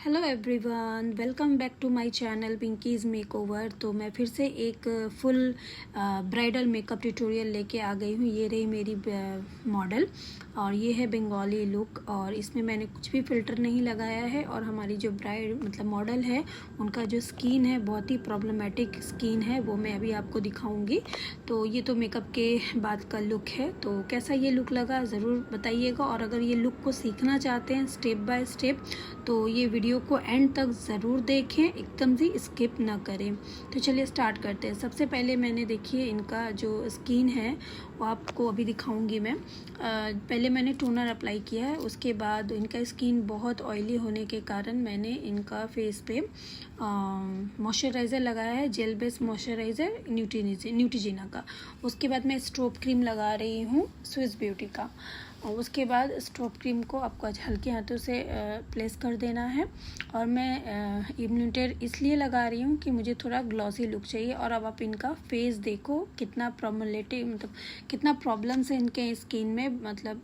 Hello everyone, welcome back to my channel Pinky's makeover. तो मैं फिर से एक फुल ब्राइडल मेकअप ट्यूटोरियल लेके आ गई हूँ। ये रही मेरी मॉडल और ये है बंगाली लुक, और इसमें मैंने कुछ भी फ़िल्टर नहीं लगाया है। और हमारी जो ब्राइड मतलब मॉडल है, उनका जो स्किन है बहुत ही प्रॉब्लमेटिक स्किन है, वो मैं अभी आपको दिखाऊंगी। तो ये तो मेकअप के बाद का लुक है। तो कैसा ये लुक लगा ज़रूर बताइएगा, और अगर ये लुक को सीखना चाहते हैं स्टेप बाय स्टेप तो ये वीडियो को एंड तक ज़रूर देखें, एकदम से स्किप ना करें। तो चलिए स्टार्ट करते हैं। सबसे पहले मैंने देखिए इनका जो स्किन है वो आपको अभी दिखाऊंगी मैं। पहले मैंने टोनर अप्लाई किया है, उसके बाद इनका स्किन बहुत ऑयली होने के कारण मैंने इनका फेस पे मॉइस्चराइज़र लगाया है, जेल बेस्ड मॉइस्चराइज़र न्यूट्रीजिना का। उसके बाद मैं स्ट्रोब क्रीम लगा रही हूँ स्विस ब्यूटी का। और उसके बाद स्ट्रोब क्रीम को आपको हल्के हाथों से प्लेस कर देना है। और मैं इम्यूनिटर इसलिए लगा रही हूँ कि मुझे थोड़ा ग्लॉसी लुक चाहिए। और अब आप इनका फेस देखो कितना प्रॉब्लमेटिक, मतलब कितना प्रॉब्लम्स है इनके स्किन में, मतलब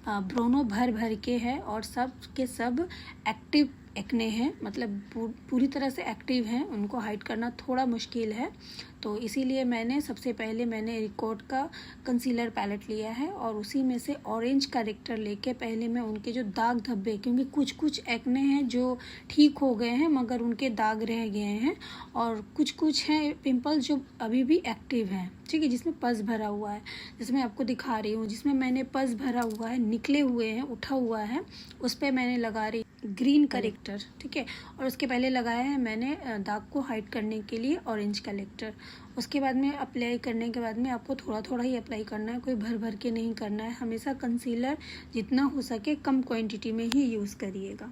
ब्रोनो भर भर के है, और सब के सब एक्टिव एक्ने हैं, मतलब पूरी तरह से एक्टिव हैं। उनको हाइड करना थोड़ा मुश्किल है। तो इसीलिए मैंने सबसे पहले रिकॉर्ड का कंसीलर पैलेट लिया है, और उसी में से ऑरेंज करेक्टर लेके पहले मैं उनके जो दाग धब्बे, क्योंकि कुछ कुछ एक्ने हैं जो ठीक हो गए हैं मगर उनके दाग रह गए हैं, और कुछ कुछ हैं पिंपल जो अभी भी एक्टिव हैं, ठीक है, जिसमें पस भरा हुआ है, जिसमें आपको दिखा रही हूँ, जिसमें मैंने पस भरा हुआ है, निकले हुए हैं, उठा हुआ है, उस पर मैंने लगा रही ग्रीन करेक्टर, ठीक है। और उसके पहले लगाया है मैंने दाग को हाइड करने के लिए ऑरेंज कलेक्टर। उसके बाद में अप्लाई करने के बाद में आपको थोड़ा थोड़ा ही अप्लाई करना है, कोई भर भर के नहीं करना है। हमेशा कंसीलर जितना हो सके कम क्वांटिटी में ही यूज़ करिएगा।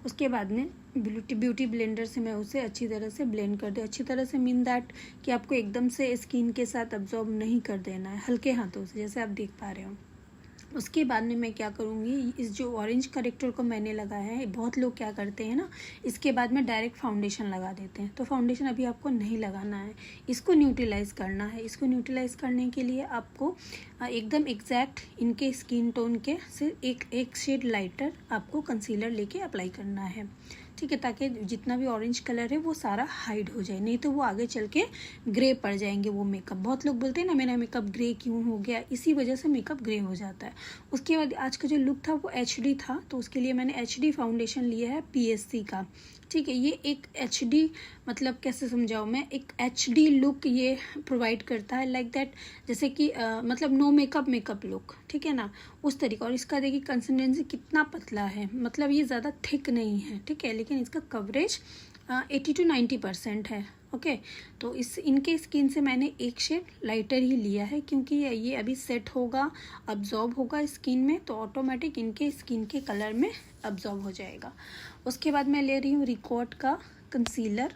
उसके बाद में ब्यूटी ब्लेंडर से मैं उसे अच्छी तरह से ब्लेंड कर दूँ। अच्छी तरह से मीन दैट कि आपको एकदम से स्किन के साथ अब्जॉर्ब नहीं कर देना है, हल्के हाथों से, जैसे आप देख पा रहे हो। उसके बाद में मैं क्या करूँगी, इस जो ऑरेंज करेक्टर को मैंने लगाया है, बहुत लोग क्या करते हैं ना, इसके बाद में डायरेक्ट फाउंडेशन लगा देते हैं। तो फाउंडेशन अभी आपको नहीं लगाना है, इसको न्यूट्रलाइज़ करना है। इसको न्यूट्रलाइज़ करने के लिए आपको एकदम एग्जैक्ट इनके स्किन टोन के से एक शेड लाइटर आपको कंसीलर लेके अप्लाई करना है, ठीक है, ताकि जितना भी ऑरेंज कलर है वो सारा हाइड हो जाए, नहीं तो वो आगे चल के ग्रे पड़ जाएंगे वो मेकअप। बहुत लोग बोलते हैं ना मेरा मेकअप ग्रे क्यों हो गया, इसी वजह से मेकअप ग्रे हो जाता है। उसके बाद आज का जो लुक था वो HD था, तो उसके लिए मैंने HD फाउंडेशन लिया है PSC का, ठीक है। ये एक HD, मतलब कैसे समझाऊँ मैं, एक HD लुक ये प्रोवाइड करता है, लाइक दैट, जैसे कि मतलब नो मेकअप लुक, ठीक है ना, उस तरीका। और इसका देखिए कंसिस्टेंसी कितना पतला है, मतलब ये ज़्यादा थिक नहीं है, ठीक है, लेकिन इसका कवरेज 80 to 90% है, ओके। तो इनके स्किन से मैंने एक शेड लाइटर ही लिया है, क्योंकि ये अभी सेट होगा, अब्जॉर्ब होगा स्किन में, तो ऑटोमेटिक इनके स्किन के कलर में अब्जॉर्ब हो जाएगा। उसके बाद मैं ले रही हूँ रिकॉर्ड का कंसीलर,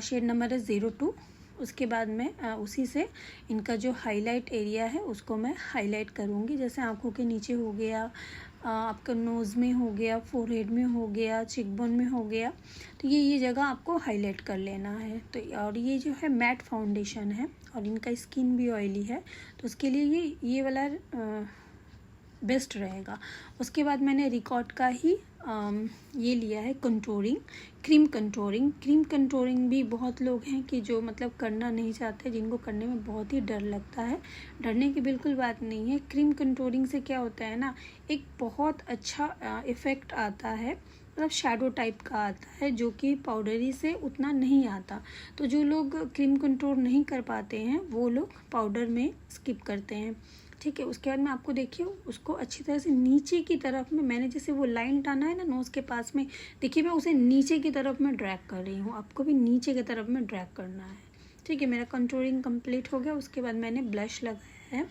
शेड नंबर है 02। उसके बाद में उसी से इनका जो हाईलाइट एरिया है उसको मैं हाईलाइट करूँगी, जैसे आँखों के नीचे हो गया, आपका नोज़ में हो गया, फोरहेड में हो गया, चिकबोन में हो गया, तो ये जगह आपको हाईलाइट कर लेना है। तो और ये जो है मैट फाउंडेशन है, और इनका स्किन भी ऑयली है, तो उसके लिए ये वाला बेस्ट रहेगा। उसके बाद मैंने रिकॉर्ड का ही ये लिया है कंटूरिंग, क्रीम कंटूरिंग भी बहुत लोग हैं कि जो मतलब करना नहीं चाहते, जिनको करने में बहुत ही डर लगता है। डरने की बिल्कुल बात नहीं है। क्रीम कंटूरिंग से क्या होता है ना, एक बहुत अच्छा इफ़ेक्ट आता है, मतलब शैडो टाइप का आता है, जो कि पाउडरी से उतना नहीं आता। तो जो लोग क्रीम कंटूर नहीं कर पाते हैं वो लोग पाउडर में स्किप करते हैं, ठीक है। उसके बाद में आपको देखिए उसको अच्छी तरह से नीचे की तरफ में, मैंने जैसे वो लाइन टाना है ना नोज़ के पास में, देखिए मैं उसे नीचे की तरफ में ड्रैग कर रही हूँ, आपको भी नीचे की तरफ में ड्रैग करना है, ठीक है। मेरा कंटूरिंग कंप्लीट हो गया। उसके बाद मैंने ब्लश लगाया है।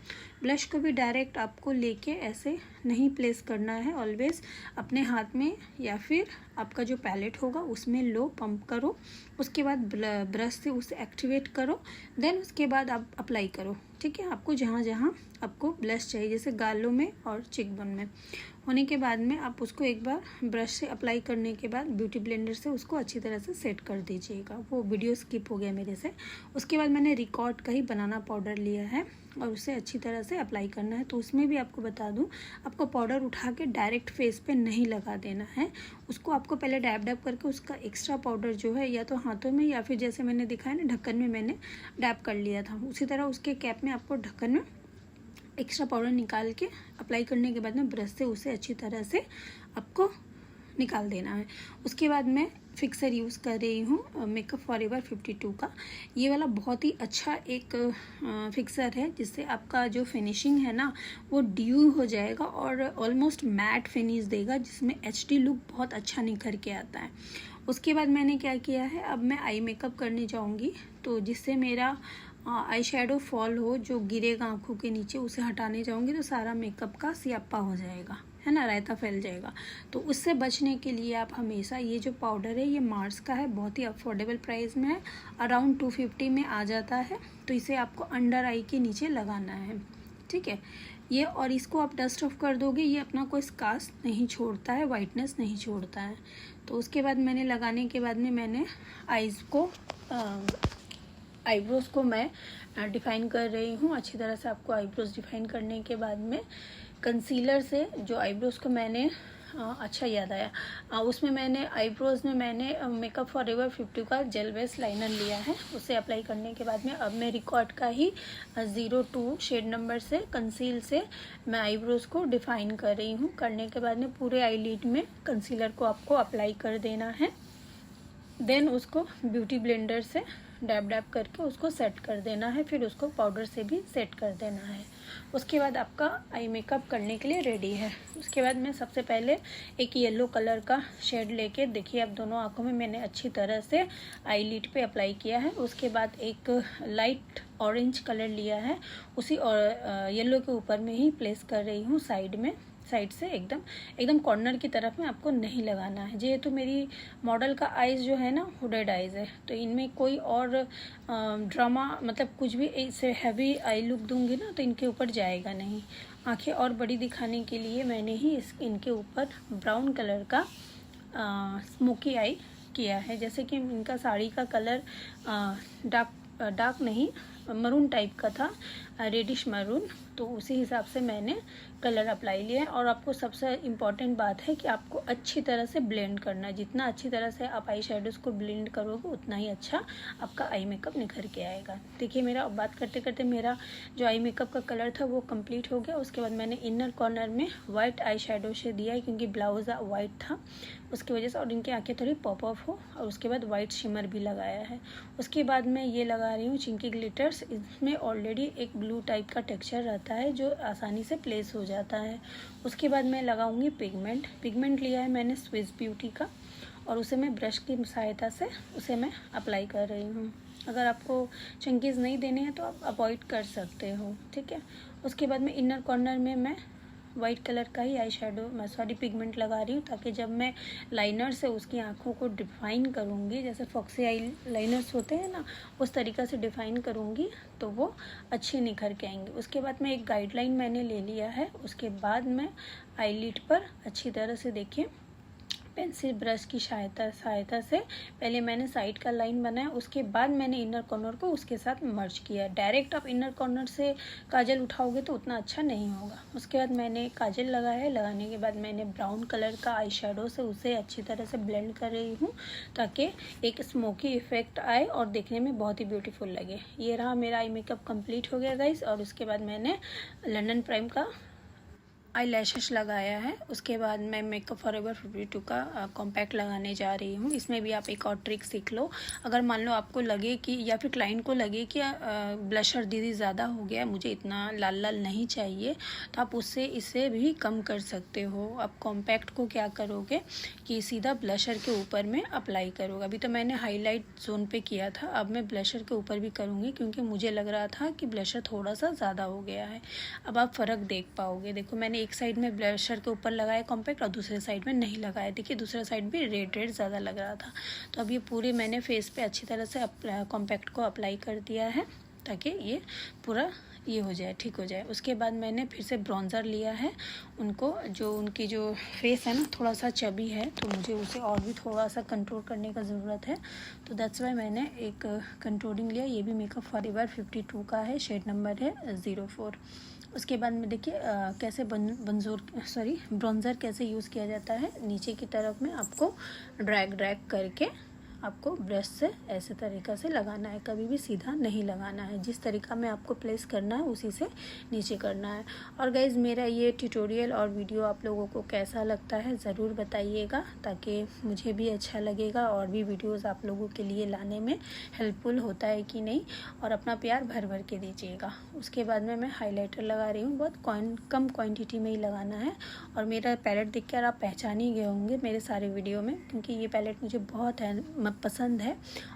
ब्लश को भी डायरेक्ट आपको लेके ऐसे नहीं प्लेस करना है, ऑलवेज अपने हाथ में या फिर आपका जो पैलेट होगा उसमें लो पंप करो। उसके बाद ब्रश से उसे एक्टिवेट करो, देन उसके बाद आप अप्लाई करो, ठीक है। आपको जहाँ जहाँ आपको ब्लश चाहिए, जैसे गालों में और चिकबोन में, होने के बाद में आप उसको एक बार ब्रश से अप्लाई करने के बाद ब्यूटी ब्लेंडर से उसको अच्छी तरह से सेट कर दीजिएगा। वो वीडियो स्किप हो गया मेरे से। उसके बाद मैंने रिकॉर्ड का ही बनाना पाउडर लिया है और उसे अच्छी तरह से अप्लाई करना है। तो उसमें भी आपको बता दूं, आपको पाउडर उठा के डायरेक्ट फेस पे नहीं लगा देना है। उसको आपको पहले डैब डैब करके उसका एक्स्ट्रा पाउडर जो है या तो हाथों में या फिर जैसे मैंने दिखाया ना ढक्कन में मैंने डैब कर लिया था, उसी तरह उसके कैप में आपको ढक्कन में एक्स्ट्रा पाउडर निकाल के अप्लाई करने के बाद में ब्रश से उसे अच्छी तरह से आपको निकाल देना है। उसके बाद मैं फिक्सर यूज़ कर रही हूँ मेकअप फॉरएवर 52 का। ये वाला बहुत ही अच्छा एक फिक्सर है जिससे आपका जो फिनिशिंग है ना वो ड्यू हो जाएगा और ऑलमोस्ट मैट फिनिश देगा, जिसमें एचडी लुक बहुत अच्छा निखर के आता है। उसके बाद मैंने क्या किया है, अब मैं आई मेकअप करने जाऊँगी, तो जिससे मेरा आई शेडो फॉल हो जो गिरेगा आँखों के नीचे, उसे हटाने जाऊँगी तो सारा मेकअप का सियाप्पा हो जाएगा, है ना, रायता फैल जाएगा। तो उससे बचने के लिए आप हमेशा ये जो पाउडर है ये मार्स का है, बहुत ही अफोर्डेबल प्राइस में है, अराउंड 250 में आ जाता है। तो इसे आपको अंडर आई के नीचे लगाना है, ठीक है ये। और इसको आप डस्ट ऑफ कर दोगे, ये अपना कोई स्कार्स नहीं छोड़ता है, वाइटनेस नहीं छोड़ता है। तो उसके बाद मैंने लगाने के बाद में मैंने आईब्रोज़ को मैं डिफ़ाइन कर रही हूँ अच्छी तरह से। आपको आईब्रोज़ डिफ़ाइन करने के बाद में कंसीलर से जो आईब्रोज़ को मैंने अच्छा याद आया, उसमें मैंने आईब्रोज़ में मैंने मेकअप फॉरएवर 50 का जेल बेस लाइनर लिया है। उसे अप्लाई करने के बाद में अब मैं रिकॉर्ड का ही 02 शेड नंबर से कंसील से मैं आईब्रोज़ को डिफ़ाइन कर रही हूँ। करने के बाद में पूरे आईलिड में कंसीलर को आपको अप्लाई कर देना है। देन उसको ब्यूटी ब्लेंडर से डैब डैब करके उसको सेट कर देना है, फिर उसको पाउडर से भी सेट कर देना है। उसके बाद आपका आई मेकअप करने के लिए रेडी है। उसके बाद मैं सबसे पहले एक येलो कलर का शेड लेके, देखिए अब दोनों आँखों में मैंने अच्छी तरह से आई लिड पे अप्लाई किया है। उसके बाद एक लाइट ऑरेंज कलर लिया है, उसी और येलो के ऊपर में ही प्लेस कर रही हूँ साइड में, साइड से एकदम कॉर्नर की तरफ में आपको नहीं लगाना है। जेहेतु मेरी मॉडल का आइज़ जो है ना हुडेड आइज़ है, तो इनमें कोई और ड्रामा मतलब कुछ भी ऐसे हैवी आई लुक दूंगी ना तो इनके ऊपर जाएगा नहीं। आंखें और बड़ी दिखाने के लिए मैंने ही इनके ऊपर ब्राउन कलर का स्मोकी आई किया है। जैसे कि इनका साड़ी का कलर डार्क नहीं मरून टाइप का था, रेडिश मरून, तो उसी हिसाब से मैंने कलर अप्लाई लिया है। और आपको सबसे इम्पॉर्टेंट बात है कि आपको अच्छी तरह से ब्लेंड करना है। जितना अच्छी तरह से आप आई शेडोज़ को ब्लेंड करोगे उतना ही अच्छा आपका आई मेकअप निखर के आएगा। देखिए मेरा बात करते करते मेरा जो आई मेकअप का कलर था वो कंप्लीट हो गया। उसके बाद मैंने इनर कॉर्नर में वाइट आई शेडो से दिया है क्योंकि ब्लाउज वाइट था उसकी वजह से, और इनकी आँखें थोड़ी पॉप ऑफ हो। और उसके बाद वाइट शिमर भी लगाया है। उसके बाद मैं ये लगा रही हूँ चिंकी ग्लिटर्स। इसमें ऑलरेडी एक ब्लू टाइप का टेक्सचर रहता है जो आसानी से प्लेस हो जाता है। उसके बाद मैं लगाऊंगी पिगमेंट लिया है मैंने स्विस ब्यूटी का, और उसे मैं ब्रश की सहायता से उसे मैं अप्लाई कर रही हूँ। अगर आपको चंकीज़ नहीं देने हैं तो आप अवॉइड कर सकते हो, ठीक है। उसके बाद में इनर कॉर्नर में मैं वाइट कलर का ही आई शेडो पिगमेंट लगा रही हूँ, ताकि जब मैं लाइनर से उसकी आँखों को डिफ़ाइन करूँगी, जैसे फॉक्सी आई लाइनर्स होते हैं ना, उस तरीक़ा से डिफ़ाइन करूँगी तो वो अच्छे निखर के आएंगे। उसके बाद में एक गाइडलाइन मैंने ले लिया है। उसके बाद मैं आईलिड पर अच्छी तरह से देखिए पेंसिल ब्रश की सहायता से पहले मैंने साइड का लाइन बनाया, उसके बाद मैंने इनर कॉर्नर को उसके साथ मर्ज किया। डायरेक्ट आप इनर कॉर्नर से काजल उठाओगे तो उतना अच्छा नहीं होगा। उसके बाद मैंने काजल लगाया है। लगाने के बाद मैंने ब्राउन कलर का आई शेडो से उसे अच्छी तरह से ब्लेंड कर रही हूँ ताकि एक स्मोकी इफेक्ट आए और देखने में बहुत ही ब्यूटीफुल लगे। ये रहा मेरा आई मेकअप कंप्लीट हो गया गाइस। और उसके बाद मैंने लंदन प्राइम का आई लैशेस लगाया है। उसके बाद मैं मेकअप फॉरएवर 52 का कॉम्पैक्ट लगाने जा रही हूँ। इसमें भी आप एक और ट्रिक सीख लो। अगर मान लो आपको लगे कि या फिर क्लाइंट को लगे कि ब्लशर दीदी ज़्यादा हो गया, मुझे इतना लाल लाल नहीं चाहिए, तो आप उससे इसे भी कम कर सकते हो। आप कॉम्पैक्ट को क्या करोगे कि सीधा ब्लशर के ऊपर में अप्लाई करोगे। अभी तो मैंने हाईलाइट जोन पे किया था, अब मैं ब्लशर के ऊपर भी करूँगी क्योंकि मुझे लग रहा था कि ब्लशर थोड़ा सा ज़्यादा हो गया है। अब आप फ़र्क देख पाओगे। देखो मैंने एक साइड में ब्लशर के ऊपर लगाया कॉम्पैक्ट और दूसरे साइड में नहीं लगाया। देखिए दूसरा साइड भी रेड ज़्यादा लग रहा था। तो अब ये पूरे मैंने फेस पे अच्छी तरह से कॉम्पैक्ट को अप्लाई कर दिया है। ताकि ये पूरा ये हो जाए, ठीक हो जाए। उसके बाद मैंने फिर से ब्रॉन्ज़र लिया है। उनको जो उनकी जो फेस है ना थोड़ा सा चबी है, तो मुझे उसे और भी थोड़ा सा कंट्रोल करने का ज़रूरत है, तो दैट्स वाई मैंने एक कंट्रोलिंग लिया। ये भी मेकअप फॉरएवर 52 का है, शेड नंबर है 04। उसके बाद में देखिए कैसे ब्रॉन्ज़र कैसे यूज़ किया जाता है। नीचे की तरफ में आपको ड्रैग करके आपको ब्रश से ऐसे तरीक़ा से लगाना है, कभी भी सीधा नहीं लगाना है। जिस तरीक़ा में आपको प्लेस करना है उसी से नीचे करना है। और गाइज़ मेरा ये ट्यूटोरियल और वीडियो आप लोगों को कैसा लगता है ज़रूर बताइएगा, ताकि मुझे भी अच्छा लगेगा और भी वीडियोज़ आप लोगों के लिए लाने में हेल्पफुल होता है कि नहीं। और अपना प्यार भर भर के दीजिएगा। उसके बाद में मैं हाइलाइटर लगा रही हूँ, बहुत कम क्वान्टिटी में ही लगाना है। और मेरा पैलेट देख कर आप पहचान ही गए होंगे मेरे सारे वीडियो में, क्योंकि ये पैलेट मुझे बहुत पसंद है।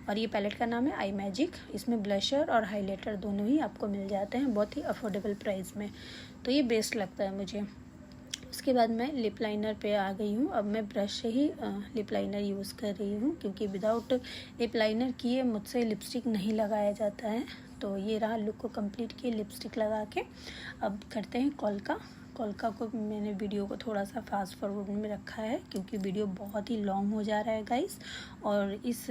और ये पैलेट का नाम है आई मैजिक। इसमें ब्लशर और हाइलाइटर दोनों ही आपको मिल जाते हैं बहुत ही अफोर्डेबल प्राइस में, तो ये बेस्ट लगता है मुझे। उसके बाद मैं लिप लाइनर पे आ गई हूँ। अब मैं ब्रश से ही लिप लाइनर यूज़ कर रही हूँ, क्योंकि विदाउट लिप लाइनर किए मुझसे लिपस्टिक नहीं लगाया जाता है। तो ये रहा लुक को कंप्लीट किए लिपस्टिक लगा के। अब करते हैं कोलका को मैंने वीडियो को थोड़ा सा फास्ट फॉरवर्ड में रखा है, क्योंकि वीडियो बहुत ही लॉन्ग हो जा रहा है गाइस। और इस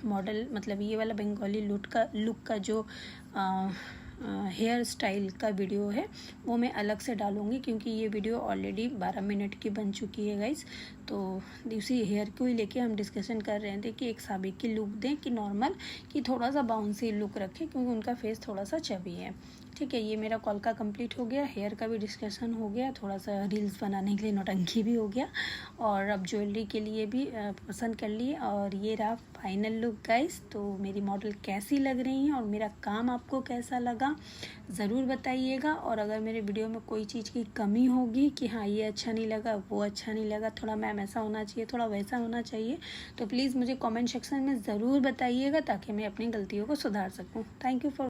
मॉडल मतलब ये वाला बंगाली लुक का जो हेयर स्टाइल का वीडियो है वो मैं अलग से डालूँगी, क्योंकि ये वीडियो ऑलरेडी 12 मिनट की बन चुकी है गाइस। तो उसी हेयर को ही लेके हम डिस्कशन कर रहे थे कि एक साबिक की लुक दें कि नॉर्मल, कि थोड़ा सा बाउंसी लुक रखें, क्योंकि उनका फेस थोड़ा सा चबी है। ठीक है, ये मेरा कोलका कंप्लीट हो गया, हेयर का भी डिस्कशन हो गया, थोड़ा सा रील्स बनाने के लिए नौटंकी भी हो गया, और अब ज्वेलरी के लिए भी पसंद कर लिए। और ये रहा फाइनल लुक गाइस। तो मेरी मॉडल कैसी लग रही हैं और मेरा काम आपको कैसा लगा ज़रूर बताइएगा। और अगर मेरे वीडियो में कोई चीज़ की कमी होगी कि हाँ ये अच्छा नहीं लगा, वो अच्छा नहीं लगा, थोड़ा मैम ऐसा होना चाहिए, थोड़ा वैसा होना चाहिए, तो प्लीज़ मुझे कमेंट सेक्शन में ज़रूर बताइएगा, ताकि मैं अपनी गलतियों को सुधार सकूं। Thank you for